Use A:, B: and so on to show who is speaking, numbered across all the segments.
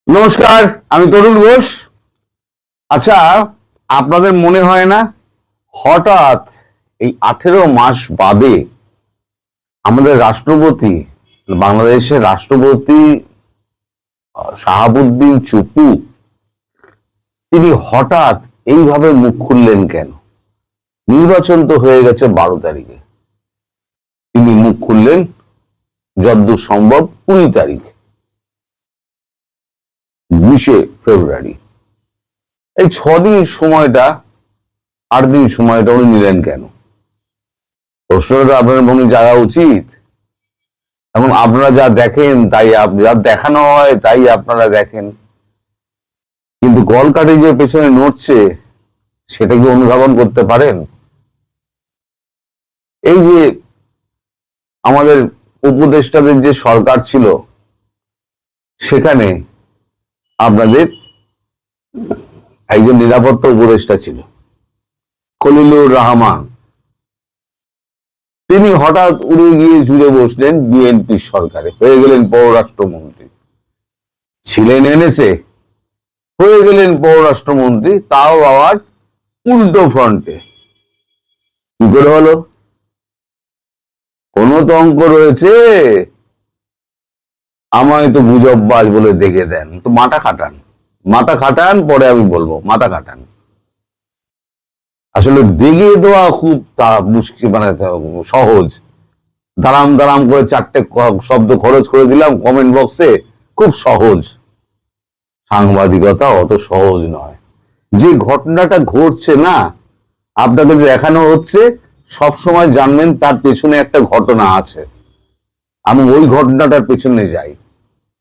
A: নমস্কার, আমি তরুণ ঘোষ। আচ্ছা, আপনাদের মনে হয় না হঠাৎ এই 18 মাস বাদে আমাদের রাষ্ট্রপতি, বাংলাদেশের রাষ্ট্রপতি শাহাবুদ্দিন চুপ্পু, তিনি হঠাৎ এইভাবে মুখ খুললেন কেন? নির্বাচন তো হয়ে গেছে 12 তারিখে, তিনি মুখ খুললেন যতদূর সম্ভব 20 তারিখে, 20শে ফেব্রুয়ারি। এই 6 দিন সময়টা, 8 দিন সময়টা উনি নিলেন কেন? প্রশ্নটা আপনার মনে জাগা উচিত। এবং আপনারা যা দেখেন তাই, যা দেখানো হয় তাই আপনারা দেখেন, কিন্তু কলকাঠি যে পেছনে নড়ছে সেটা কি অনুধাবন করতে পারেন? এই যে আমাদের উপদেষ্টাদের যে সরকার ছিল, সেখানে আপনাদের একজন নিরাপত্তা উপদেষ্টা ছিল খলিলুর রহমান। তিনি হঠাৎ উড়ে গিয়ে জুড়ে বসলেন বিএনপি সরকারে, হয়ে গেলেন পররাষ্ট্রমন্ত্রী। ছিলেন এনএসএ, হয়ে গেলেন পররাষ্ট্রমন্ত্রী, তাও আবার উল্টো ফ্রন্টে। কি করে হলো? কোন তো অঙ্ক রয়েছে। আমায় তো গুজববাজ বলে দেখে দেন, তো মাথা খাটান, পরে আমি বলবো মাথা খাটান। আসলে দেখিয়ে দেওয়া খুব মুশকিল, মানে সহজ। দারাম করে 4টে শব্দ খরচ করে দিলাম কমেন্ট বক্সে, খুব সহজ। সাংবাদিকতা অত সহজ নয়। যে ঘটনাটা ঘটছে না, আপনাদের দেখানো হচ্ছে, সব সময় জানবেন তার পেছনে একটা ঘটনা আছে। আমি ওই ঘটনাটার পেছনে যাই।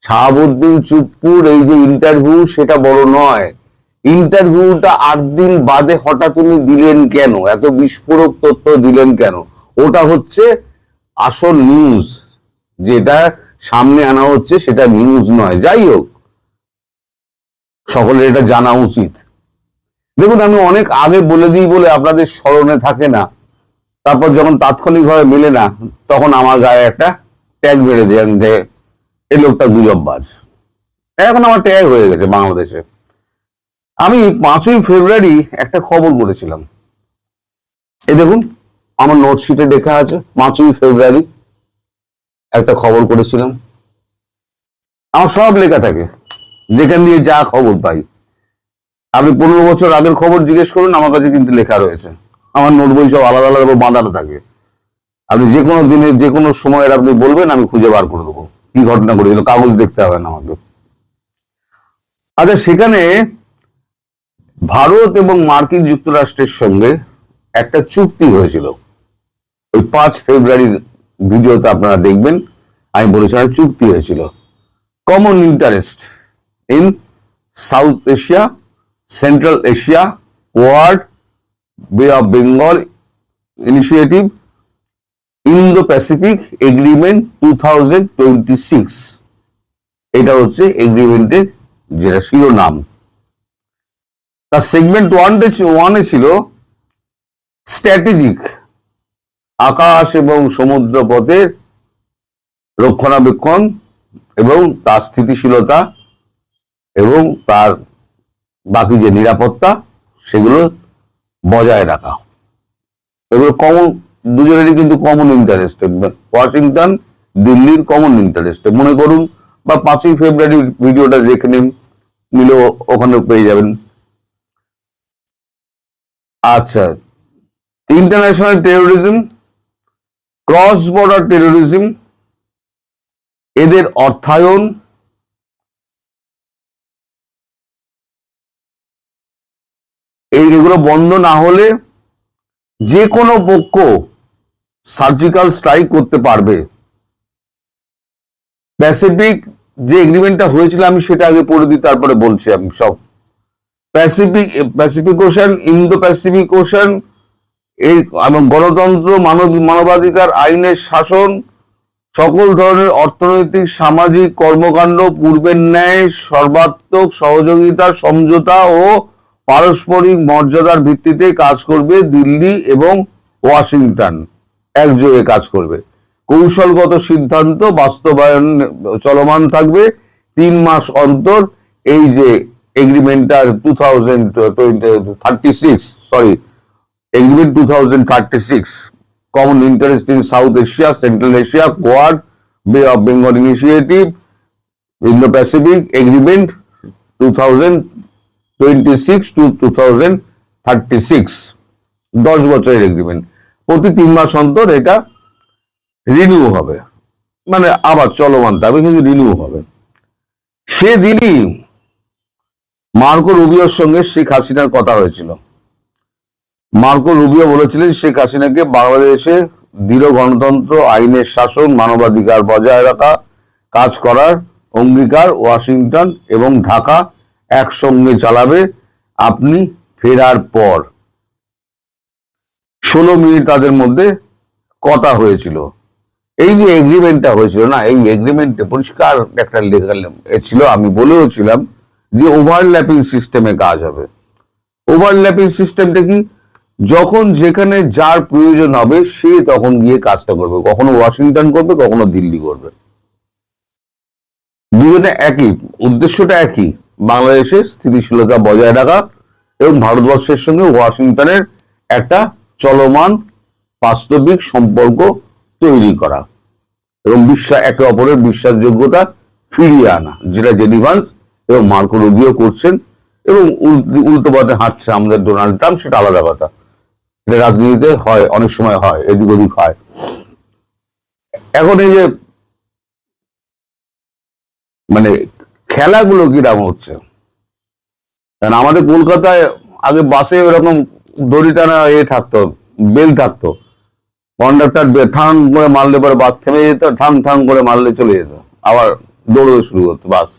A: শাহাবুদ্দিন চুপ্পুর এই যে ইন্টারভিউ, সেটা বড় নয়। ইন্টারভিউটা 8 দিন বাদে হঠাৎ উনি দিলেন কেন? এত বিস্ফোরক তথ্য দিলেন কেন? ওটা হচ্ছে আসল নিউজ। যেটা সামনে আনা হচ্ছে সেটা নিউজ নয়। যাই হোক, সকলের এটা জানা উচিত। দেখুন, আমি অনেক আগে বলে দিই বলে আপনাদের স্মরণে থাকে না, তারপর যখন তাৎক্ষণিকভাবে মেলে না, তখন আমার গায়ে একটা ট্যাগ মেরে দেন যে এই লোকটা গুজববাজ। এখন আমার ট্যাগ হয়ে গেছে বাংলাদেশে। আমি 5ই ফেব্রুয়ারি একটা খবর করেছিলাম, এই দেখুন আমার নোটশিটে লেখা আছে, 5ই ফেব্রুয়ারি একটা খবর করেছিলাম। আমার সব লেখা থাকে, যেখান দিয়ে যা খবর পাই। আপনি 15 বছর আগের খবর জিজ্ঞেস করুন, আমার কাছে কিন্তু লেখা রয়েছে। আমার নোট বই সব আলাদা আলাদা বাঁধানো থাকে। আপনি যে কোনো দিনের যে কোনো সময়ের আপনি বলবেন, আমি খুঁজে বার করে দেবো কি ঘটনা ঘটেছিল। কাগজ দেখতে হবে না আমাকে। আচ্ছা, সেখানে ভারত এবং মার্কিন যুক্তরাষ্ট্রের সঙ্গে একটা চুক্তি হয়েছিল। ওই 5 ফেব্রুয়ারির ভিডিওতে আপনারা দেখবেন, আমি বলেছিলাম চুক্তি হয়েছিল। Common interest in South Asia, Central Asia, Quad, Bay of Bengal initiative, Indo Pacific agreement 2026। এটা হচ্ছে এগ্রিমেন্টের যেটা শিরোনাম। তার সেগমেন্ট 1 ছিল স্ট্র্যাটেজিক, আকাশ এবং সমুদ্র পথের রক্ষণাবেক্ষণ এবং তার স্থিতিশীলতা এবং তার বাকি যে নিরাপত্তা, সেগুলো বজায় রাখা। এগুলো কমন, দুজনেরই কিন্তু কমন ইন্টারেস্টে। ওয়াশিংটন দিল্লির কমন ইন্টারেস্টে মনে করুন, বা 5ই ফেব্রুয়ারি ভিডিওটা দেখে নিন, মিলে ওখানে পেয়ে যাবেন। আচ্ছা, international terrorism, cross border terrorism, এদের অর্থায়ন, এগুলো বন্ধ না হলে যে কোনো পক্ষ সার্জিক্যাল স্ট্রাইক করতে পারবে। প্যাসিফিক যে এগ্রিমেন্টটা হয়েছিল, আমি সেটা আগে পড়ে দিই, তারপরে বলছি আমি সব। Pacific ocean, Indo Pacific ocean, এই গণতন্ত্র, মানবাধিকার, আইনের শাসন, সকল ধরনের অর্থনৈতিক সামাজিক কর্মকাণ্ড পূর্বের ন্যায় সর্বাত্মক সহযোগিতা, সমঝোতা ও পারস্পরিক মর্যাদার ভিত্তিতে কাজ করবে। দিল্লি এবং ওয়াশিংটন একযোগে কাজ করবে। কৌশলগত সিদ্ধান্ত বাস্তবায়ন চলমান থাকবে। 3 মাস অন্তর এই যে এগ্রিমেন্টটা 2036 common interest in South Asia, Central Asia, Quad, Bay of Bengal initiative, Indo Pacific agreement 2026 to 2036, 10 বছরের এগ্রিমেন্ট। প্রতি 3 মাস অন্তর এটা রিনিউ হবে, মানে আবার চলমান থাকবে কিন্তু রিনিউ হবে। সেদিনই মার্কো রুবিওর সঙ্গে শেখ হাসিনার কথা হয়েছিল। মার্কো রুবিও বলেছিলেন শেখ হাসিনাকে বাংলাদেশে দৃঢ় গণতন্ত্র, আইনের শাসন, মানবাধিকার বজায় রাখা কাজ করার অঙ্গীকার ওয়াশিংটন এবং ঢাকা একসঙ্গে চালাবে আপনি ফেরার পর। 16 মিনিট তাদের মধ্যে কথা হয়েছিল। এই যে এগ্রিমেন্টটা হয়েছিল না, এই এগ্রিমেন্টে পরিষ্কার একটা লেখা ছিল, আমি বলেও ছিলাম যে ওভারল্যাপিং সিস্টেমে কাজ হবে। ওভারল্যাপিং সিস্টেমটা কি? যখন যেখানে যার প্রয়োজন হবে সে তখন গিয়ে কাজটা করবে, কখনো ওয়াশিংটন করবে, কখনো দিল্লি করবে। দুজনে একই উদ্দেশ্যটা, একই, বাংলাদেশের স্থিতিশীলতা বজায় রাখা এবং ভারতবর্ষের সঙ্গে ওয়াশিংটনের একটা চলমান বাস্তবিক সম্পর্ক তৈরি করা এবং একে অপরের বিশ্বাসযোগ্যতা ফিরিয়ে আনা, যেটা জেডি ভান্স এবং মার্কো রুবিও করছেন। এবং উল্টো পথে হাঁটছে আমাদের ডোনাল্ড ট্রাম্প, সেটা আলাদা কথা। এটা রাজনীতিতে হয়, অনেক সময় হয়, এদিক ওদিক হয়। এখন এই যে মানে খেলাগুলো কিরকম হচ্ছে, কারণ আমাদের কলকাতায় আগে বাসে এরকম দড়ি টানা থাকতো, বেল থাকতো, কন্ডাক্টর ঠাং করে মারলে পরে বাস থেমে যেত, ঠাং ঠাং করে মারলে চলে যেত, আবার দৌড়তে শুরু করতো বাস।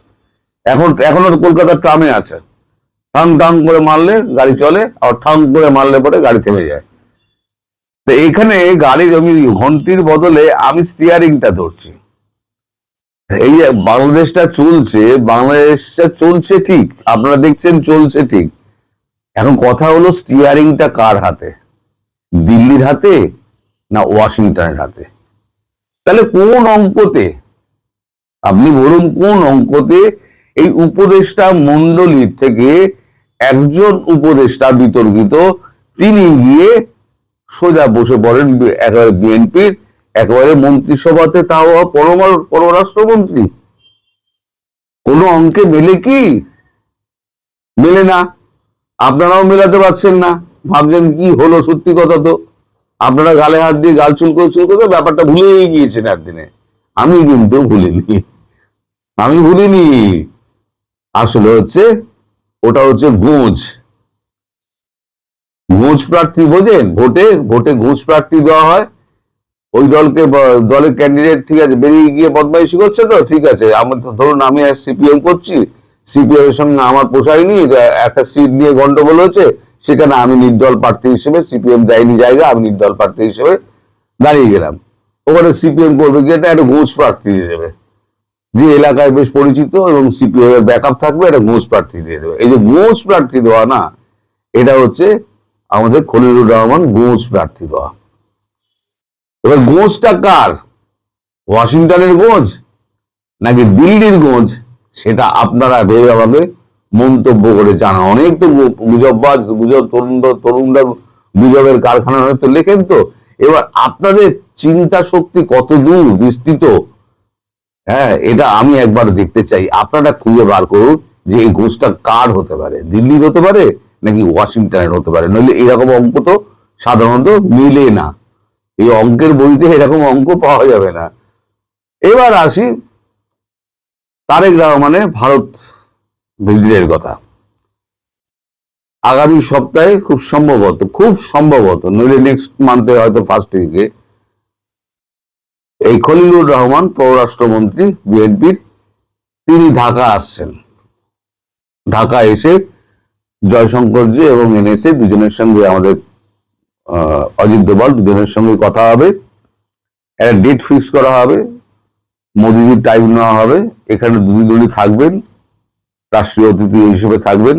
A: এখনো কলকাতার ট্রামে আছে, ঠাং ঠাং করে মারলে গাড়ি চলে, আবার ঠাং করে মারলে পরে গাড়ি থেমে যায়। তো এখানে গাড়ির আমি ঘন্টির বদলে আমি স্টিয়ারিংটা ধরছি। এই যে বাংলাদেশটা চলছে ঠিক, আপনারা দেখছেন চলছে ঠিক। এখন কথা হলো স্টিয়ারিংটা কার হাতে, দিল্লির হাতে না ওয়াশিংটনের হাতে? তাহলে কোন অঙ্কতে, আপনি বলুন কোন অঙ্কতে এই উপদেষ্টা মন্ডলীর থেকে একজন উপদেষ্টা বিতর্কিত, তিনি গিয়ে সোজা বসে পড়েন একেবারে বিএনপির একেবারে মন্ত্রিসভাতে, তাও পররাষ্ট্রমন্ত্রী? কোন অঙ্কে মেলে কি? মেলে না। আপনারাও মেলাতে পারছেন না, ভাবছেন কি হলো। সত্যি কথা তো, আপনারা গালে হাত দিয়ে গাল চুলকোতে ব্যাপারটা ভুলেই গিয়েছেন একদিনে। আমি কিন্তু ভুলিনি। আসলে ওটা হচ্ছে ঘুষ প্রার্থী, বোঝেন? ভোটে ঘুষ প্রার্থী দেওয়া হয়। ওই দলের ক্যান্ডিডেট, ঠিক আছে, বেরিয়ে গিয়ে বদমাইশি করছে, তো ঠিক আছে, আমার তো ধরুন আমি সিপিএম করছি, সিপিএম এর সঙ্গে আমার পোষায়নি, একটা সিট নিয়ে গন্ডগোল হয়েছে, সেখানে আমি নির্দল প্রার্থী হিসেবে, সিপিএম দেয়নি জায়গা, আমি নির্দল প্রার্থী হিসেবে দাঁড়িয়ে গেলাম। ওখানে সিপিএম করবে কি, এটা একটা ঘুষ প্রার্থী দিয়ে দেবে, যে এলাকায় বেশ পরিচিত এবং সিপিএম এর ব্যাকআপ থাকবে, এটা ঘুষ প্রার্থী দিয়ে দেবে। এই যে ঘুষ প্রার্থী দেওয়া না, এটা হচ্ছে আমাদের খলিলুর রহমান ঘুষ প্রার্থী দেওয়া। এবার গোঁজটা কার? ওয়াশিংটনের গোঁজ নাকি দিল্লির গোঁজ? সেটা আপনারা ভেবে আমাকে মন্তব্য করে জানা। অনেক তো গুজববাজ, তরুণরা গুজবের কারখানা তো লেখেন তো। এবার আপনাদের চিন্তা শক্তি কত দূর বিস্তৃত, হ্যাঁ, এটা আমি একবার দেখতে চাই। আপনারা খুঁজে বার করুন যে এই ঘুষটা কার হতে পারে, দিল্লির হতে পারে নাকি ওয়াশিংটনের হতে পারে। নইলে এরকম অঙ্ক তো সাধারণত মিলে না, এই অঙ্কের বইতে এরকম অঙ্ক পাওয়া যাবে না। এবার আসি তারেক রহমানের ভারত ভিজিটের কথা। আগামী সপ্তাহে খুব সম্ভবত নইলে নেক্সট মান্থে হয়তো ফার্স্ট উইকে এই খলিলুর রহমান পররাষ্ট্রমন্ত্রী বিএনপির, তিনি ঢাকা আসছেন। ঢাকা এসে জয়শঙ্করজি এবং এনএসএ দুজনের সঙ্গে, আমাদের অজিত ডোভাল দুজনের সঙ্গে কথা হবে, একটা ডেট ফিক্স করা হবে, মোদিজির টাইম নেওয়া হবে। এখানে দুজনই থাকবেন, রাষ্ট্রীয় অতিথি হিসেবে থাকবেন,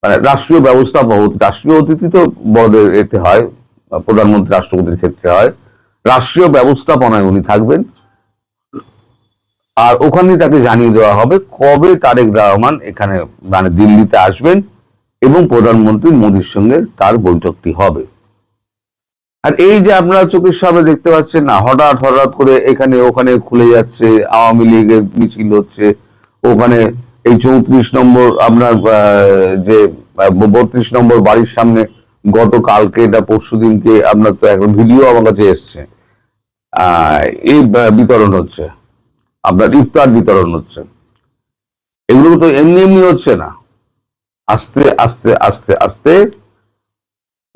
A: মানে রাষ্ট্রীয় ব্যবস্থাপক। রাষ্ট্রীয় অতিথি তো বড়দের এতে হয়, প্রধানমন্ত্রী রাষ্ট্রপতির ক্ষেত্রে হয়, রাষ্ট্রীয় ব্যবস্থাপনায় উনি থাকবেন। আর ওখানে তাকে জানিয়ে দেওয়া হবে কবে তারেক রহমান এখানে মানে দিল্লিতে আসবেন এবং প্রধানমন্ত্রী মোদীর সঙ্গে তার বৈঠকটি হবে। আর এই যে আপনারা চোখের সামনে দেখতে পাচ্ছেন না, হঠাৎ হঠাৎ করে এখানে ওখানে খুলে যাচ্ছে, আওয়ামী লীগের মিছিল হচ্ছে, ওখানে এই 34 নম্বর আপনার যে 32 নম্বর বাড়ির সামনে গতকালকে এটা পরশু দিনকে আপনার তো একটা ভিডিও আমার কাছে এসছে, এই বিতরণ হচ্ছে, আপনার ইফতার বিতরণ হচ্ছে। এগুলো তো এমনি এমনি হচ্ছে না, আস্তে আস্তে আস্তে আস্তে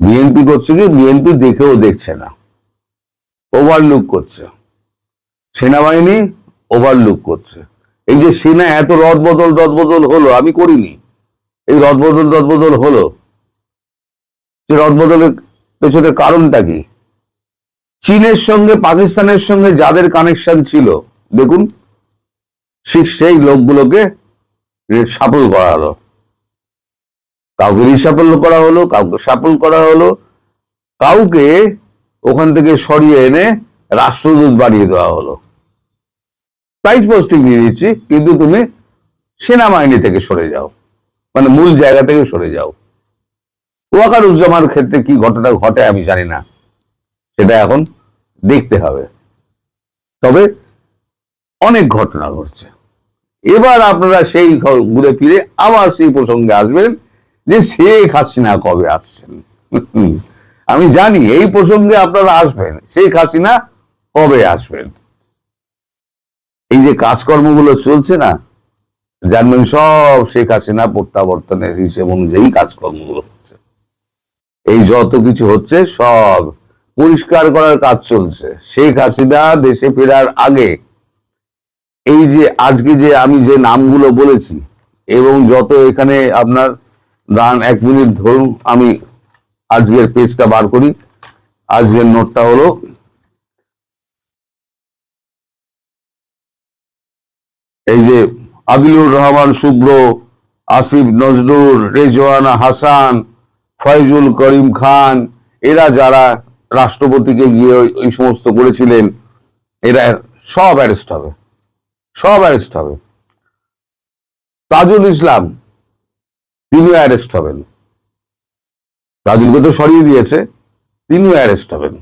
A: বিএনপি করছে কি, বিএনপি দেখেও দেখছে না, ওভারলুক করছে, সেনাবাহিনী ওভারলুক করছে। এই যে সেনা এত রদবদল হলো, আমি করিনি, এই রদবদল হলো, যে রদবদলের পেছনে কারণটা কি? চীনের সঙ্গে পাকিস্তানের সঙ্গে যাদের কানেকশন ছিল, দেখুন সেই লোকগুলোকে সাফল করা হলো, কাউকে রিসাফল করা হলো, কাউকে সাফল করা হলো, কাউকে ওখান থেকে সরিয়ে এনে রাষ্ট্রদূত বানিয়ে দেওয়া হলো। প্রাইজ পোস্টিং নিয়ে দিচ্ছি, কিন্তু তুমি সেনাবাহিনী থেকে সরে যাও, মানে মূল জায়গা থেকে সরে যাও। ওয়াকারুজ্জামার ক্ষেত্রে কি ঘটনা ঘটে আমি জানি না, সেটা এখন দেখতে হবে। তবে অনেক ঘটনা ঘটছে। এবার আপনারা সেই ঘুরে ফিরে আবার সেই প্রসঙ্গে আসবেন যে শেখ হাসিনা কবে আসছেন। আমি জানি এই প্রসঙ্গে আপনারা আসবেন, শেখ হাসিনা কবে আসবেন। এই যে কাজকর্মগুলো চলছে না, জানবেন সব শেখ হাসিনা প্রত্যাবর্তনের হিসেব অনুযায়ী কাজকর্মগুলো হচ্ছে। এই যত কিছু হচ্ছে সব পরিষ্কার করার কাজ চলছে। শেখ হাসিনা দেশে ফেরার আগে এই যে আজকে যে আমি যে নামগুলো বলেছি, এবং যত এখানে আপনার দান 1 মিনিট ধরুন, আমি আজকের পেজটা বার করি। আজকের নোটটা হলো এই যে আবিলুর রহমান শুভ্র, আসিফ নজরুল, রেজওয়ানা হাসান, ফয়জুল করিম খান, এরা যারা রাষ্ট্রপতিকে গিয়ে ওই সমস্ত করেছিলেন, এরা সব অ্যারেস্ট হবে, সব অ্যারেস্ট হবে। তাজুল ইসলাম তিনিও অ্যারেস্ট হবেন, তাজুলকে তো সরিয়ে দিয়েছে, তিনিও অ্যারেস্ট হবেন।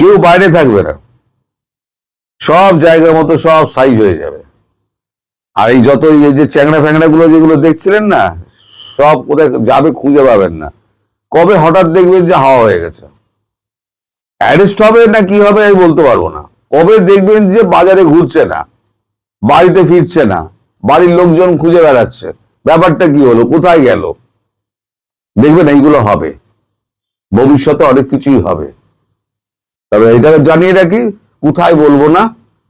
A: কেউ বাইরে থাকবে না, সব জায়গার মতো সব সাইজ হয়ে যাবে। আর এই যত এই যে চ্যাংড়া ফ্যাংড়া গুলো যেগুলো দেখছিলেন না, সব কোথায় যাবে খুঁজে পাবেন না। কবে হঠাৎ দেখবেন যে হাওয়া হয়ে গেছে, অ্যারেস্ট হবে না কি হবে আমি বলতে পারবো না। কবে দেখবেন যে বাজারে ঘুরছে না, বাড়িতে ফিরছে না, বাড়ির লোকজন খুঁজে বেড়াচ্ছে, ব্যাপারটা কি হলো, কোথায় গেল, দেখবেন এইগুলো হবে। ভবিষ্যতে অনেক কিছুই হবে। তবে এটা জানিয়ে রাখি, কোথায় বলবো না,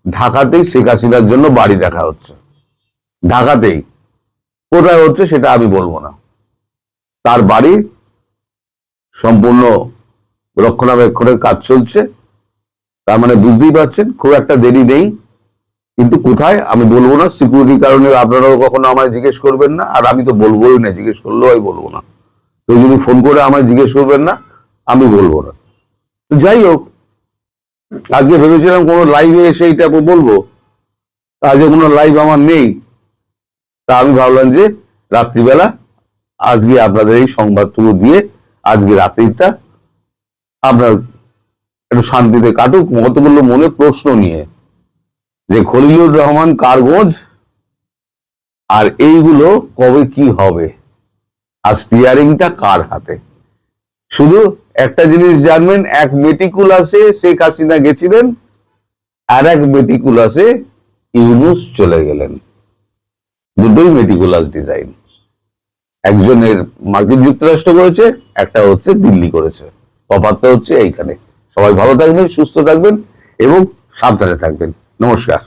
A: ঢাকাতেই শেখ হাসিনার জন্য বাড়ি দেখা হচ্ছে, ঢাকাতেই। কোথায় হচ্ছে সেটা আমি বলবো না। তার বাড়ি সম্পূর্ণ রক্ষণাবেক্ষণের কাজ চলছে, তার মানে বুঝতেই পারছেন খুব একটা দেরি নেই। কিন্তু কোথায় আমি বলবো না, সিকিউরিটির কারণে আপনারাও কখনো আমায় জিজ্ঞেস করবেন না, আর আমি তো বলবোই না, জিজ্ঞেস করলেও আমি বলবো না। কেউ যদি ফোন করে আমায় জিজ্ঞেস করবেন না, আমি বলবো না। তো যাই হোক, আজকে ভেবেছিলাম কোনো লাইভে এসে এইটা বলবো, আজকে কোনো লাইভ আমার নেই। তা আমি ভাবলাম যে রাত্রিবেলা আজকে আপনাদের এই সংবাদটুকু দিয়ে আজকে রাত্রিটা আপনার একটু শান্তিতে কাটুক, কতগুলো মনে প্রশ্ন নিয়ে, যে খলিলুর রহমান কার গোঁজ, আর এইগুলো কবে কি হবে, আর স্টিয়ারিংটা কার হাতে। শুধু একটা জিনিস জানবেন, এক মেটিকুলাসে শেখ হাসিনা গেছিলেন, আর এক মেটিকুলাসে ইউনূস চলে গেলেন। দুটোই মেটিকুলাস ডিজাইন। একজনের মার্কিন যুক্তরাষ্ট্র করেছে, একটা হচ্ছে দিল্লি করেছে। তফাৎটা হচ্ছে এইখানে। সবাই ভালো থাকবেন, সুস্থ থাকবেন এবং সাবধানে থাকবেন। নমস্কার।